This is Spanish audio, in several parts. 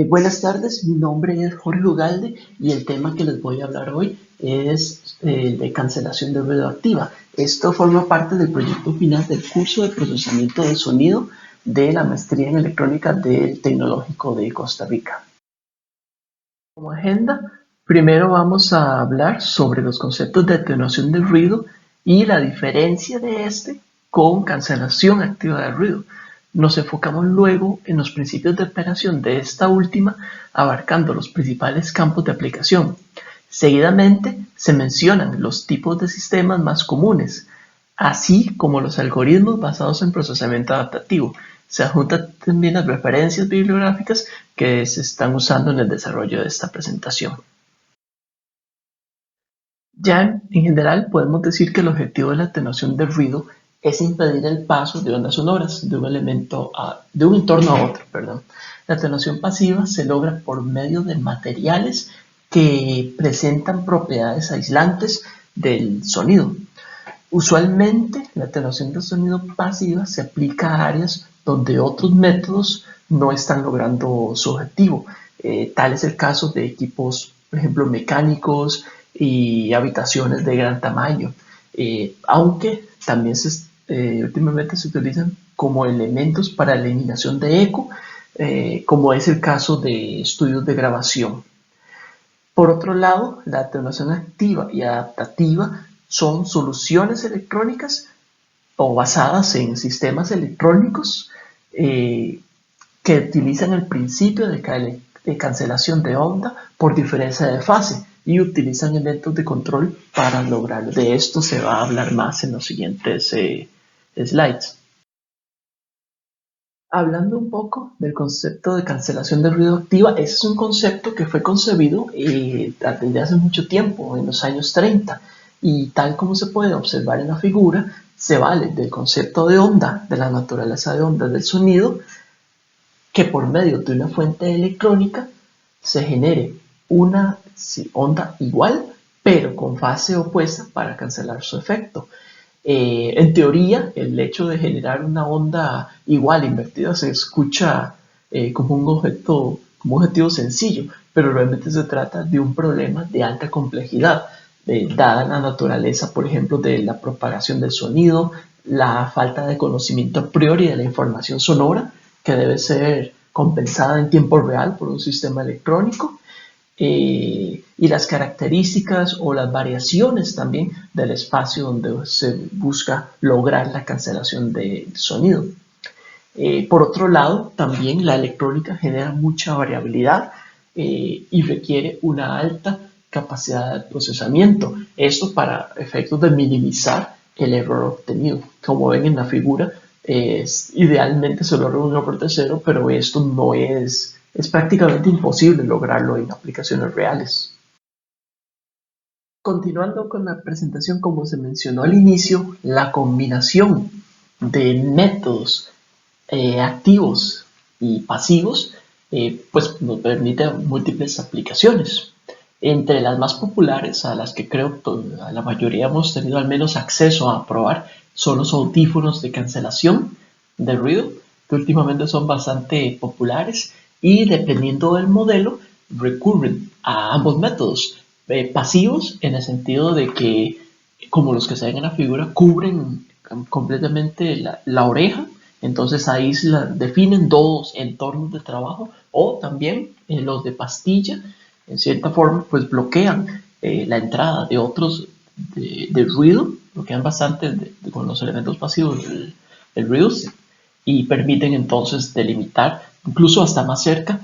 Buenas tardes, mi nombre es Jorge Ugalde y el tema que les voy a hablar hoy es de cancelación de ruido activa. Esto forma parte del proyecto final del curso de procesamiento de sonido de la maestría en electrónica del Tecnológico de Costa Rica. Como agenda, primero vamos a hablar sobre los conceptos de atenuación del ruido y la diferencia de este con cancelación activa del ruido. Nos enfocamos luego en los principios de operación de esta última, abarcando los principales campos de aplicación. Seguidamente se mencionan los tipos de sistemas más comunes, así como los algoritmos basados en procesamiento adaptativo. Se adjuntan también las referencias bibliográficas que se están usando en el desarrollo de esta presentación. Ya en general podemos decir que el objetivo de la atenuación del ruido es impedir el paso de ondas sonoras de un entorno a otro. La atenuación pasiva se logra por medio de materiales que presentan propiedades aislantes del sonido. Usualmente, la atenuación del sonido pasiva se aplica a áreas donde otros métodos no están logrando su objetivo. Tal es el caso de equipos, por ejemplo, mecánicos y habitaciones de gran tamaño, aunque también últimamente se utilizan como elementos para eliminación de eco, como es el caso de estudios de grabación. Por otro lado, la atenuación activa y adaptativa son soluciones electrónicas o basadas en sistemas electrónicos que utilizan el principio de cancelación de onda por diferencia de fase y utilizan elementos de control para lograrlo. De esto se va a hablar más en los siguientes slides. Hablando un poco del concepto de cancelación de ruido activa, ese es un concepto que fue concebido desde hace mucho tiempo, en los años 30, y tal como se puede observar en la figura, se vale del concepto de onda, de la naturaleza de onda del sonido, que por medio de una fuente electrónica se genere una onda igual, pero con fase opuesta para cancelar su efecto. En teoría, el hecho de generar una onda igual invertida se escucha como un objetivo sencillo, pero realmente se trata de un problema de alta complejidad, dada la naturaleza, por ejemplo, de la propagación del sonido, la falta de conocimiento a priori de la información sonora, que debe ser compensada en tiempo real por un sistema electrónico, y las características o las variaciones también del espacio donde se busca lograr la cancelación del sonido. Por otro lado, también la electrónica genera mucha variabilidad y requiere una alta capacidad de procesamiento. Esto para efectos de minimizar el error obtenido. Como ven en la figura, idealmente se logra un error de cero, pero esto no es prácticamente imposible lograrlo en aplicaciones reales. Continuando con la presentación, como se mencionó al inicio, la combinación de métodos activos y pasivos pues nos permite múltiples aplicaciones. Entre las más populares, a las que creo a la mayoría hemos tenido al menos acceso a probar, son los audífonos de cancelación de ruido, que últimamente son bastante populares y dependiendo del modelo recurren a ambos métodos. Pasivos en el sentido de que, como los que se ven en la figura, cubren completamente la oreja, entonces ahí definen dos entornos de trabajo, o también los de pastilla, en cierta forma, pues bloquean la entrada de otros de ruido, bloquean bastante con los elementos pasivos el ruido y permiten entonces delimitar incluso hasta más cerca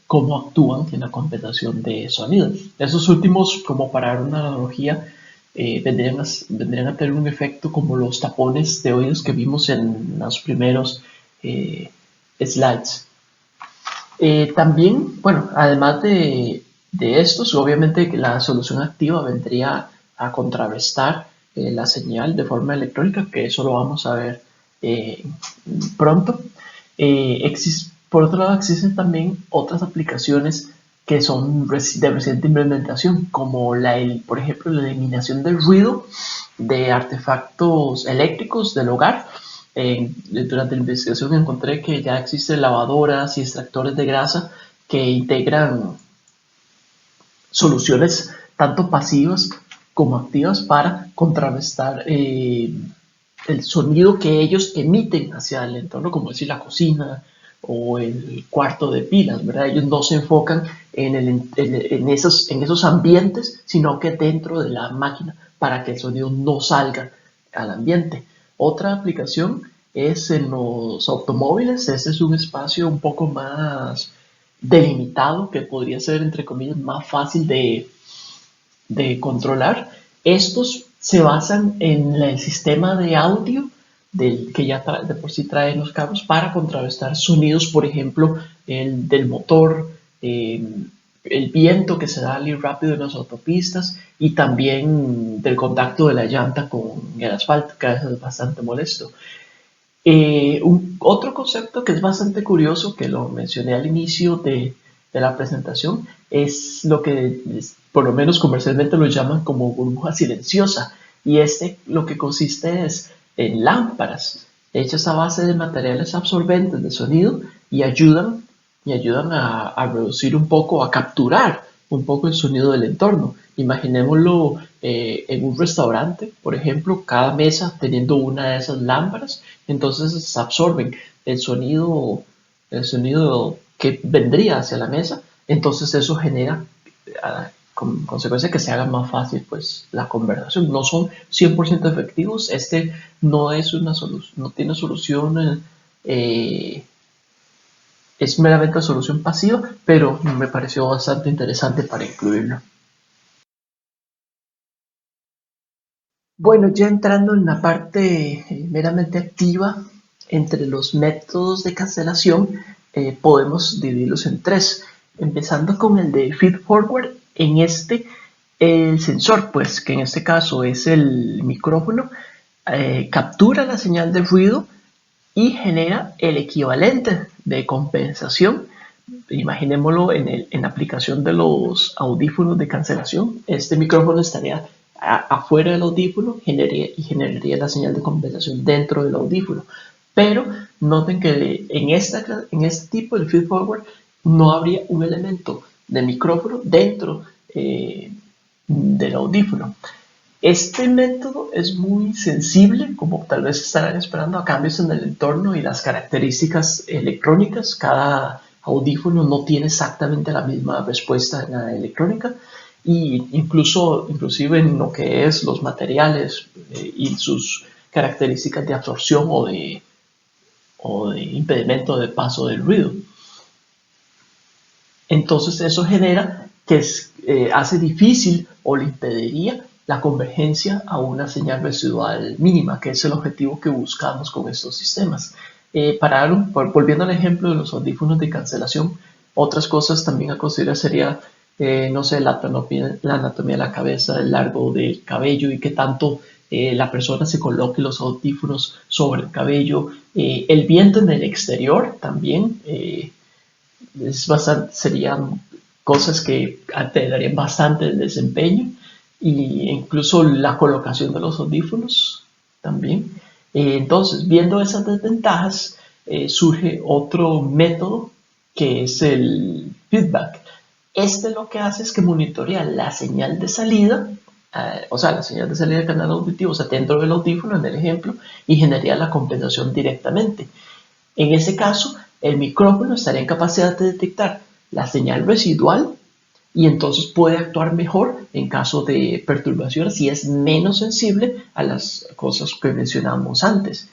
cómo actúan en la compensación de sonido. Esos últimos, como para dar una analogía, vendrían a tener un efecto como los tapones de oídos que vimos en los primeros slides. También, bueno, además de estos, obviamente la solución activa vendría a contrarrestar la señal de forma electrónica, que eso lo vamos a ver pronto. Por otro lado, existen también otras aplicaciones que son de reciente implementación, como por ejemplo la eliminación del ruido de artefactos eléctricos del hogar, Durante la investigación encontré que ya existen lavadoras y extractores de grasa que integran soluciones tanto pasivas como activas para contrarrestar el sonido que ellos emiten hacia el entorno, como decir la cocina o el cuarto de pilas, ¿verdad? Ellos no se enfocan en esos ambientes, sino que dentro de la máquina para que el sonido no salga al ambiente. Otra aplicación es en los automóviles. Este es un espacio un poco más delimitado que podría ser, entre comillas, más fácil de controlar. Estos se basan en el sistema de audio que ya de por sí traen los carros para contrarrestar sonidos, por ejemplo, del motor, el viento que se da al ir rápido en las autopistas y también del contacto de la llanta con el asfalto, que es bastante molesto. Otro concepto que es bastante curioso, que lo mencioné al inicio de la presentación, es lo que por lo menos comercialmente lo llaman como burbuja silenciosa. Y lo que consiste es en lámparas hechas a base de materiales absorbentes de sonido y ayudan a reducir un poco, a capturar un poco el sonido del entorno. Imaginémoslo en un restaurante, por ejemplo, cada mesa teniendo una de esas lámparas, entonces absorben el sonido que vendría hacia la mesa, entonces eso genera con consecuencia que se haga más fácil pues la conversación. No son 100% efectivos, no es una solución, no tiene solución, es meramente solución pasiva, pero me pareció bastante interesante para incluirlo. Bueno, ya entrando en la parte meramente activa, entre los métodos de cancelación podemos dividirlos en tres, empezando con el de feed forward. En el sensor, pues que en este caso es el micrófono, captura la señal de ruido y genera el equivalente de compensación. Imaginémoslo en la aplicación de los audífonos de cancelación. Este micrófono estaría afuera del audífono y generaría la señal de compensación dentro del audífono. Pero noten que en este tipo de feed forward no habría un elemento de micrófono dentro del audífono. Este método es muy sensible, como tal vez estarán esperando, a cambios en el entorno y las características electrónicas. Cada audífono no tiene exactamente la misma respuesta en la electrónica, y inclusive en lo que es los materiales y sus características de absorción o de impedimento de paso del ruido. Entonces eso genera que hace difícil o le impediría la convergencia a una señal residual mínima, que es el objetivo que buscamos con estos sistemas. Volviendo al ejemplo de los audífonos de cancelación, otras cosas también a considerar sería, no sé, la anatomía de la cabeza, el largo del cabello y qué tanto la persona se coloque los audífonos sobre el cabello, el viento en el exterior también. Serían cosas que alterarían bastante el desempeño e incluso la colocación de los audífonos también. Entonces, viendo esas desventajas, surge otro método que es el feedback. Lo que hace es que monitorea la señal de salida, o sea, la señal de salida del canal auditivo, o sea, dentro del audífono en el ejemplo, y generaría la compensación directamente. En ese caso, el micrófono estaría en capacidad de detectar la señal residual y entonces puede actuar mejor en caso de perturbaciones y es menos sensible a las cosas que mencionamos antes.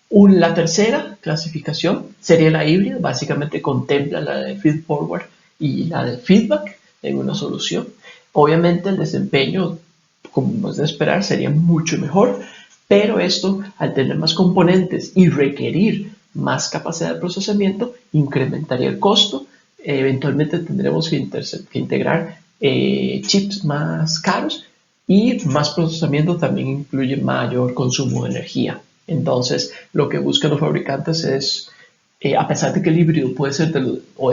La tercera clasificación sería la híbrida, básicamente contempla la de feed forward y la de feedback en una solución. Obviamente el desempeño, como es de esperar, sería mucho mejor, pero esto, al tener más componentes y requerir más capacidad de procesamiento, incrementaría el costo. Eventualmente tendremos que integrar chips más caros, y más procesamiento también incluye mayor consumo de energía. Entonces, lo que buscan los fabricantes es, a pesar de que el híbrido puede ser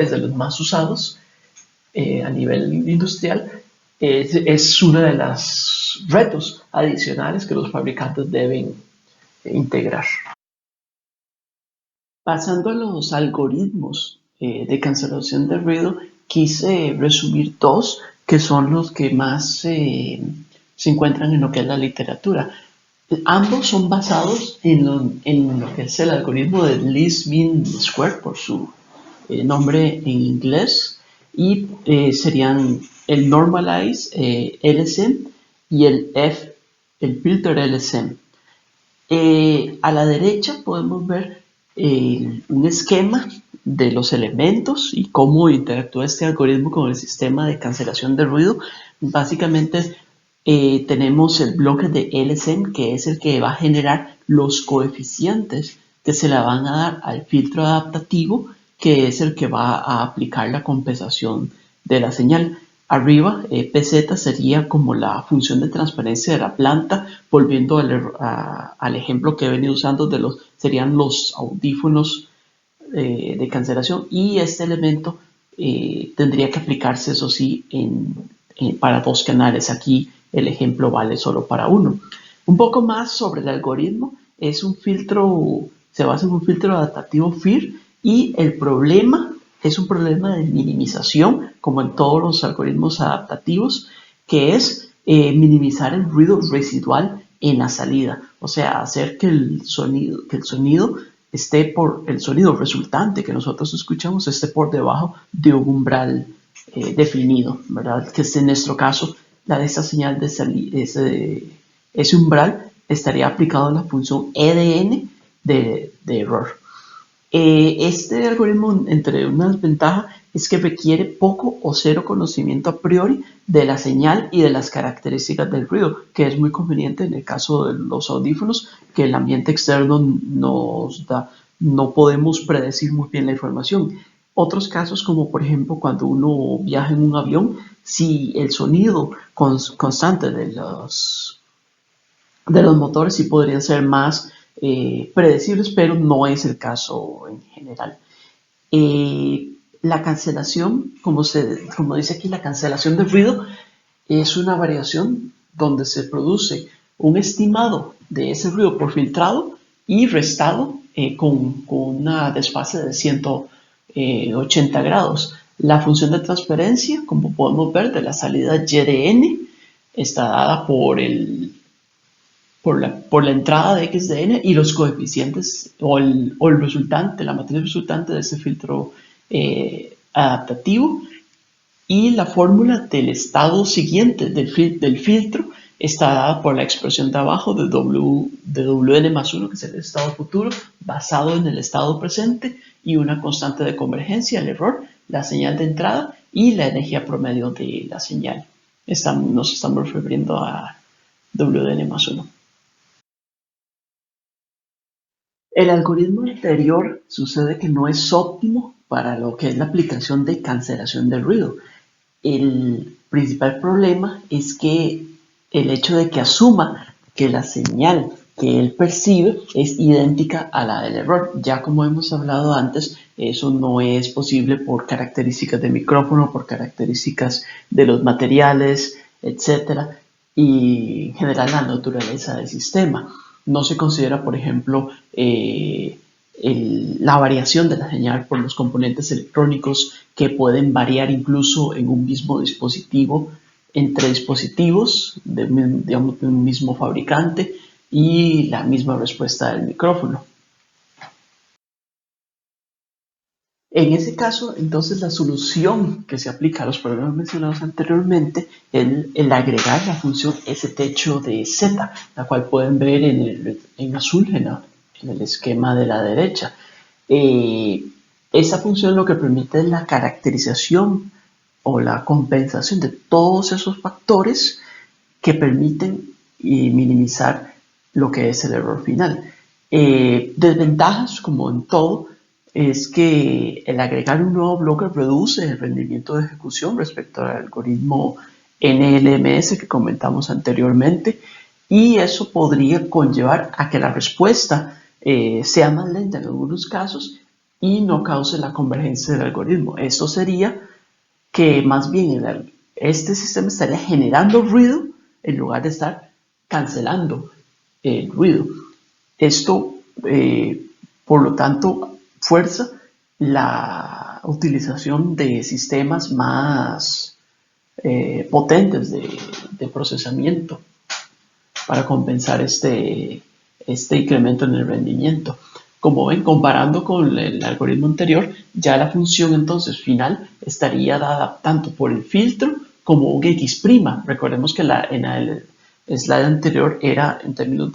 es de los más usados a nivel industrial, es uno de los retos adicionales que los fabricantes deben integrar. Pasando a los algoritmos de cancelación de ruido, quise resumir dos que son los que más se encuentran en lo que es la literatura. Ambos son basados en lo que es el algoritmo de Least Mean Square, por su nombre en inglés, y serían el Normalize LSM y el Filter LSM. A la derecha podemos ver un esquema de los elementos y cómo interactúa este algoritmo con el sistema de cancelación de ruido. Básicamente tenemos el bloque de LSM, que es el que va a generar los coeficientes que se le van a dar al filtro adaptativo, que es el que va a aplicar la compensación de la señal. Arriba, PZ sería como la función de transparencia de la planta, volviendo al ejemplo que he venido usando serían los audífonos de cancelación, y este elemento tendría que aplicarse, eso sí, para dos canales. Aquí el ejemplo vale solo para uno. Un poco más sobre el algoritmo, se basa en un filtro adaptativo FIR, y el problema es un problema de minimización, como en todos los algoritmos adaptativos, que es minimizar el ruido residual en la salida, o sea, hacer que el sonido el sonido resultante que nosotros escuchamos esté por debajo de un umbral definido, ¿verdad? Que es en nuestro caso la de esta señal de salida, ese umbral estaría aplicado a la función EDN de error. Este algoritmo, entre unas ventajas, es que requiere poco o cero conocimiento a priori de la señal y de las características del ruido, que es muy conveniente en el caso de los audífonos, que el ambiente externo no podemos predecir muy bien la información. Otros casos, como por ejemplo cuando uno viaja en un avión, si el sonido constante de los motores sí podrían ser más predecibles, pero no es el caso en general. La cancelación, como dice aquí, la cancelación de ruido es una variación donde se produce un estimado de ese ruido por filtrado y restado con una desfase de 180 grados. La función de transferencia, como podemos ver, de la salida YDN está dada por la entrada de XDN y los coeficientes o el resultante, la matriz resultante de ese filtro adaptativo, y la fórmula del estado siguiente del filtro está dada por la expresión de abajo de Wn más 1, que es el estado futuro, basado en el estado presente, y una constante de convergencia, el error, la señal de entrada y la energía promedio de la señal. Nos estamos refiriendo a Wn más 1. El algoritmo anterior sucede que no es óptimo para lo que es la aplicación de cancelación de ruido. El principal problema es que el hecho de que asuma que la señal que él percibe es idéntica a la del error. Ya como hemos hablado antes, eso no es posible por características de micrófono, por características de los materiales, etc. Y en general la naturaleza del sistema. No se considera, por ejemplo, la variación de la señal por los componentes electrónicos, que pueden variar incluso en un mismo dispositivo, entre dispositivos de un mismo fabricante, y la misma respuesta del micrófono. En ese caso, entonces, la solución que se aplica a los problemas mencionados anteriormente es el agregar la función stecho de z, la cual pueden ver en azul en el esquema de la derecha. Esa función lo que permite es la caracterización o la compensación de todos esos factores que permiten minimizar lo que es el error final. Desventajas, como en todo, es que el agregar un nuevo bloque reduce el rendimiento de ejecución respecto al algoritmo NLMS que comentamos anteriormente, y eso podría conllevar a que la respuesta sea más lenta en algunos casos y no cause la convergencia del algoritmo. Esto sería que más bien este sistema estaría generando ruido en lugar de estar cancelando el ruido. Esto, por lo tanto, fuerza la utilización de sistemas más potentes de procesamiento para compensar este incremento en el rendimiento. Como ven, comparando con el algoritmo anterior, ya la función entonces final estaría dada tanto por el filtro como un X'. Recordemos que en el slide anterior era en términos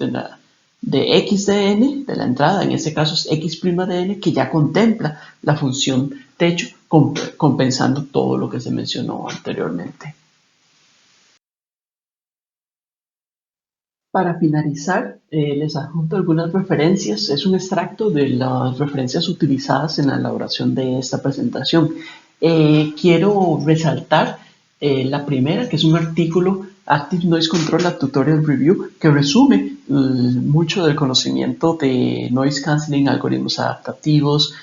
de X de n, de la entrada, en este caso es X' de n, que ya contempla la función techo, compensando todo lo que se mencionó anteriormente. Para finalizar, les adjunto algunas referencias. Es un extracto de las referencias utilizadas en la elaboración de esta presentación. Quiero resaltar la primera, que es un artículo, Active Noise Control, a Tutorial Review, que resume mucho del conocimiento de noise cancelling, algoritmos adaptativos,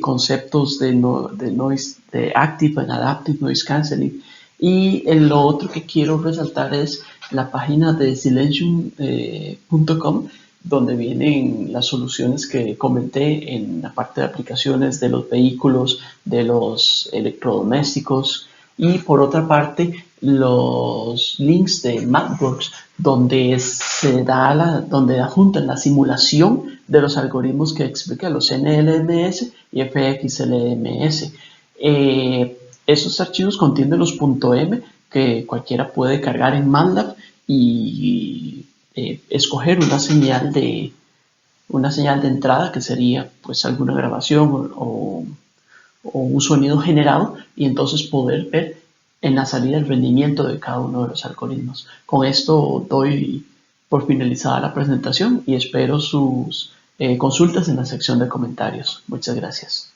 conceptos de active and adaptive noise cancelling. Y lo otro que quiero resaltar es la página de Silentium.com, donde vienen las soluciones que comenté en la parte de aplicaciones de los vehículos, de los electrodomésticos, y por otra parte los links de MathWorks, donde donde adjuntan la simulación de los algoritmos que explica, los NLMS y FXLMS. Esos archivos contienen los .m que cualquiera puede cargar en MATLAB y escoger una señal de entrada, que sería pues alguna grabación o un sonido generado, y entonces poder ver en la salida el rendimiento de cada uno de los algoritmos. Con esto doy por finalizada la presentación y espero sus consultas en la sección de comentarios. Muchas gracias.